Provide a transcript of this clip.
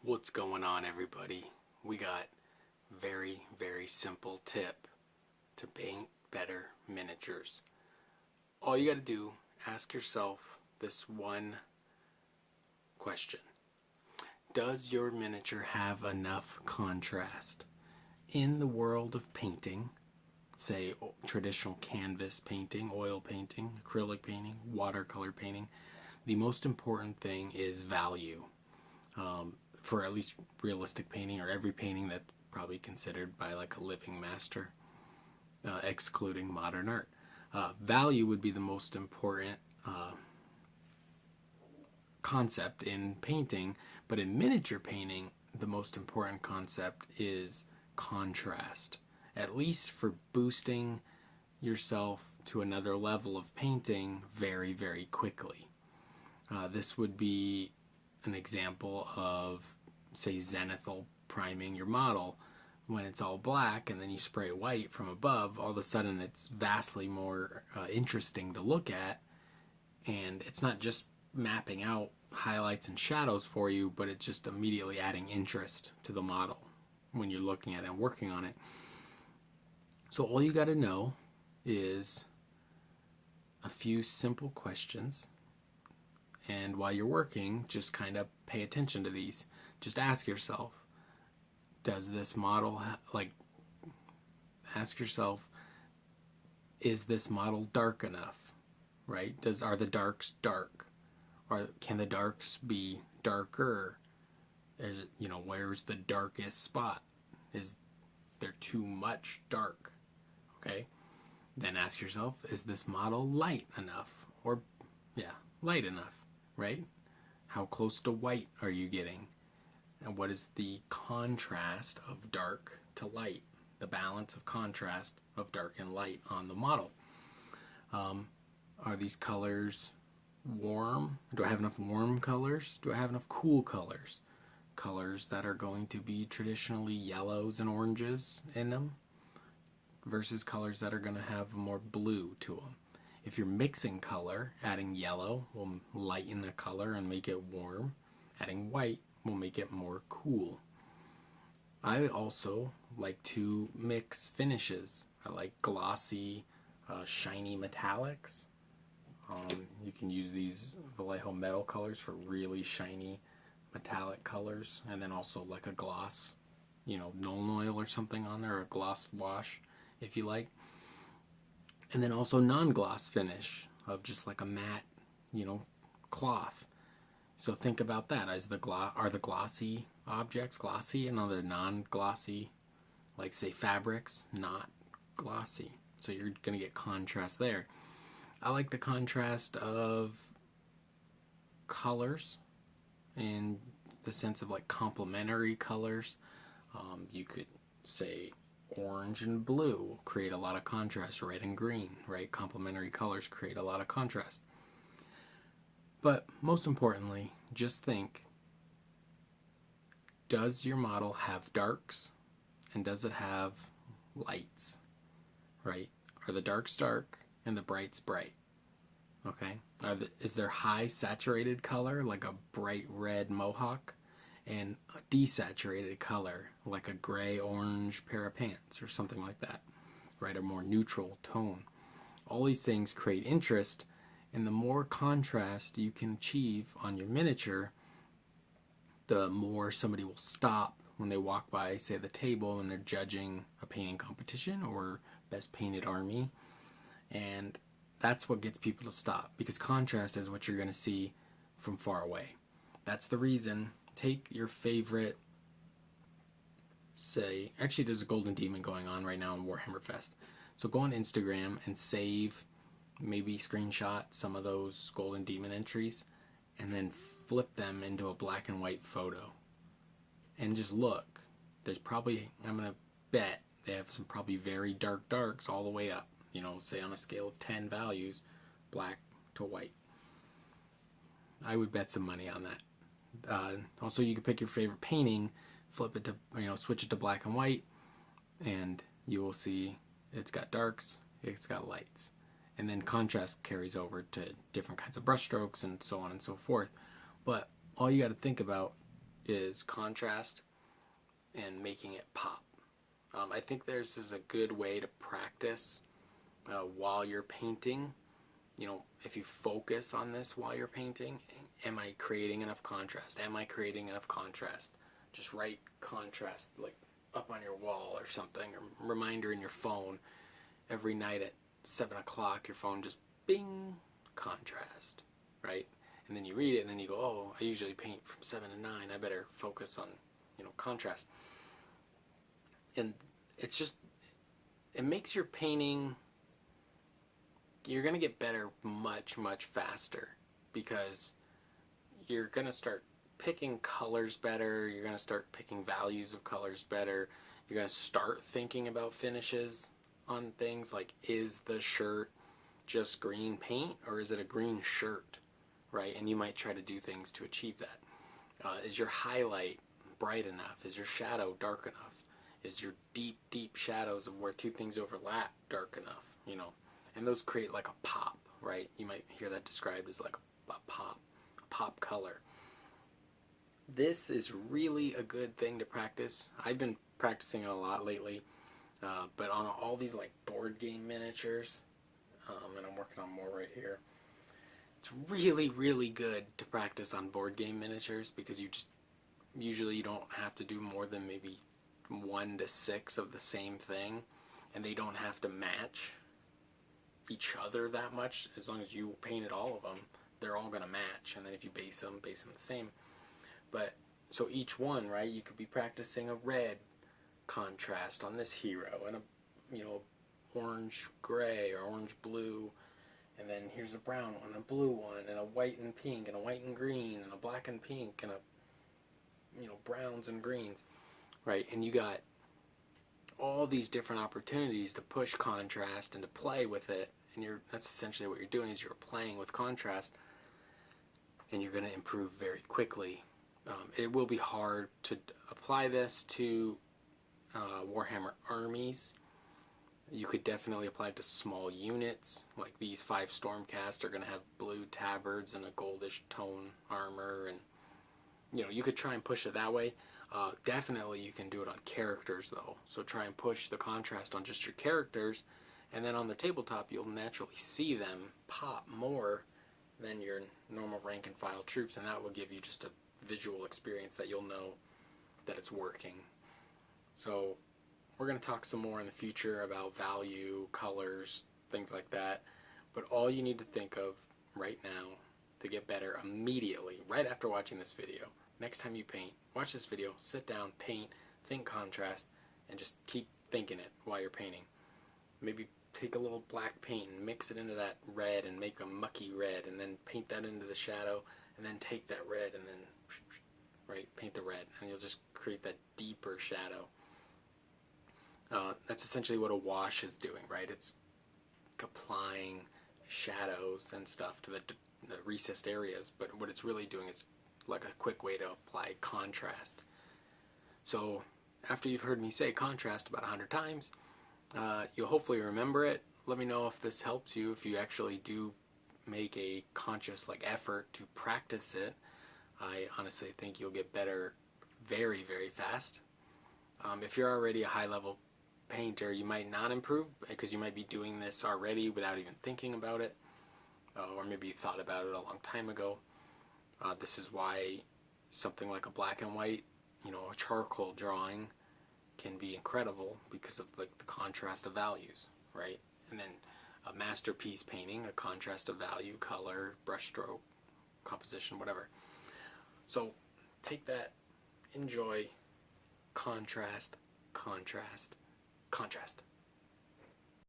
What's going on, everybody? We got very simple tip to paint better miniatures. All you got to do, ask yourself this one question. Does your miniature have enough contrast? In the world of painting, say traditional canvas painting, oil painting, acrylic painting, watercolor painting, the most important thing is value. For at least realistic painting, or every painting that's probably considered by like a living master, excluding modern art. Value would be the most important concept in painting, but in miniature painting, the most important concept is contrast. At least for boosting yourself to another level of painting very quickly. This would be an example of, say, zenithal priming your model. When it's all black and then you spray white from above, all of a sudden it's vastly more interesting to look at, and it's not just mapping out highlights and shadows for you, but it's just immediately adding interest to the model when you're looking at it and working on it. So all you got to know is a few simple questions, and while you're working, just kind of pay attention to these. Just ask yourself, does this model, ask yourself, is this model dark enough, right? Are the darks dark? Or can the darks be darker? Is it, where's the darkest spot? Is there too much dark? Okay. Then ask yourself, is this model light enough? Or, light enough, right? How close to white are you getting? And what is the contrast of dark to light? The balance of contrast of dark and light on the model. Are these colors warm? Do I have enough warm colors? Do I have enough cool colors? Colors that are going to be traditionally yellows and oranges in them versus colors that are going to have more blue to them. If you're mixing color, adding yellow will lighten the color and make it warm. Adding white will make it more cool. I also like to mix finishes. I like glossy, shiny metallics. You can use these Vallejo metal colors for really shiny metallic colors, and then also like a gloss, Nuln Oil or something on there, or a gloss wash if you like. And then also non-gloss finish of just like a matte, cloth. So think about that. Are the glossy objects glossy, and are the non-glossy, like say fabrics, not glossy? So you're going to get contrast there. I like the contrast of colors in the sense of like complementary colors. You could say orange and blue create a lot of contrast, red and green, right? Complementary colors create a lot of contrast. But most importantly, just think, does your model have darks, and does it have lights, right? Are the darks dark and the brights bright? Okay. Is there high saturated color, like a bright red mohawk, and a desaturated color, like a gray orange pair of pants or something like that, right? A more neutral tone. All these things create interest, and the more contrast you can achieve on your miniature, the more somebody will stop when they walk by, say, the table and they're judging a painting competition or best painted army. And that's what gets people to stop, because contrast is what you're going to see from far away. That's the reason. Take your favorite, actually there's a Golden Demon going on right now in Warhammer Fest. So go on Instagram and save, maybe screenshot some of those Golden Demon entries, and then flip them into a black and white photo. And just look. There's probably, I'm going to bet, they have some probably very dark darks all the way up. Say on a scale of 10 values, black to white. I would bet some money on that. Also, you can pick your favorite painting, flip it to, switch it to black and white, and you will see it's got darks, it's got lights. And then contrast carries over to different kinds of brush strokes and so on and so forth. But all you got to think about is contrast and making it pop. I think this is a good way to practice while you're painting. You know, if you focus on this while you're painting, am I creating enough contrast? Am I creating enough contrast? Just write contrast like up on your wall or something, or reminder in your phone. Every night at 7 o'clock, your phone just bing, contrast, right? And then you read it, and then you go, oh, I usually paint from 7 to 9. I better focus on, contrast. And it's just, it makes your painting, you're going to get better much, much faster, because you're going to start picking colors better. You're going to start picking values of colors better. You're going to start thinking about finishes on things like, is the shirt just green paint or is it a green shirt, right? And you might try to do things to achieve that. Is your highlight bright enough? Is your shadow dark enough? Is your deep, deep shadows of where two things overlap dark enough, And those create like a pop, right? You might hear that described as like a pop color. This is really a good thing to practice. I've been practicing it a lot lately, but on all these like board game miniatures, and I'm working on more right here. It's really, really good to practice on board game miniatures, because usually you don't have to do more than maybe 1 to 6 of the same thing, and they don't have to match each other that much. As long as you painted all of them, they're all going to match, and then if you base them the same. But so each one, right, you could be practicing a red contrast on this hero, and a orange gray or orange blue, and then here's a brown one, a blue one, and a white and pink, and a white and green, and a black and pink, and a browns and greens, right? And you got all these different opportunities to push contrast and to play with it, and that's essentially what you're doing, is you're playing with contrast, and you're going to improve very quickly. It will be hard to apply this to Warhammer armies. You could definitely apply it to small units, like these 5 Stormcast are going to have blue tabards and a goldish tone armor, and you could try and push it that way. Definitely you can do it on characters though, so try and push the contrast on just your characters, and then on the tabletop you'll naturally see them pop more than your normal rank and file troops, and that will give you just a visual experience that you'll know that it's working. So we're going to talk some more in the future about value, colors, things like that. But all you need to think of right now to get better immediately, right after watching this video, next time you paint, watch this video, sit down, paint, think contrast, and just keep thinking it while you're painting. Maybe take a little black paint and mix it into that red and make a mucky red, and then paint that into the shadow, and then take that red and then, right, paint the red, and you'll just create that deeper shadow. That's essentially what a wash is doing, right? It's applying shadows and stuff to the recessed areas, but what it's really doing is like a quick way to apply contrast. So after you've heard me say contrast about 100 times, you'll hopefully remember it. Let me know if this helps you, if you actually do make a conscious effort to practice it. I honestly think you'll get better very, very fast. If you're already a high-level painter, you might not improve, because you might be doing this already without even thinking about it, or maybe you thought about it a long time ago. This is why something like a black and white, a charcoal drawing can be incredible, because of the contrast of values, right? And then a masterpiece painting, a contrast of value, color, brushstroke, composition, whatever. So take that, enjoy, contrast, contrast, contrast.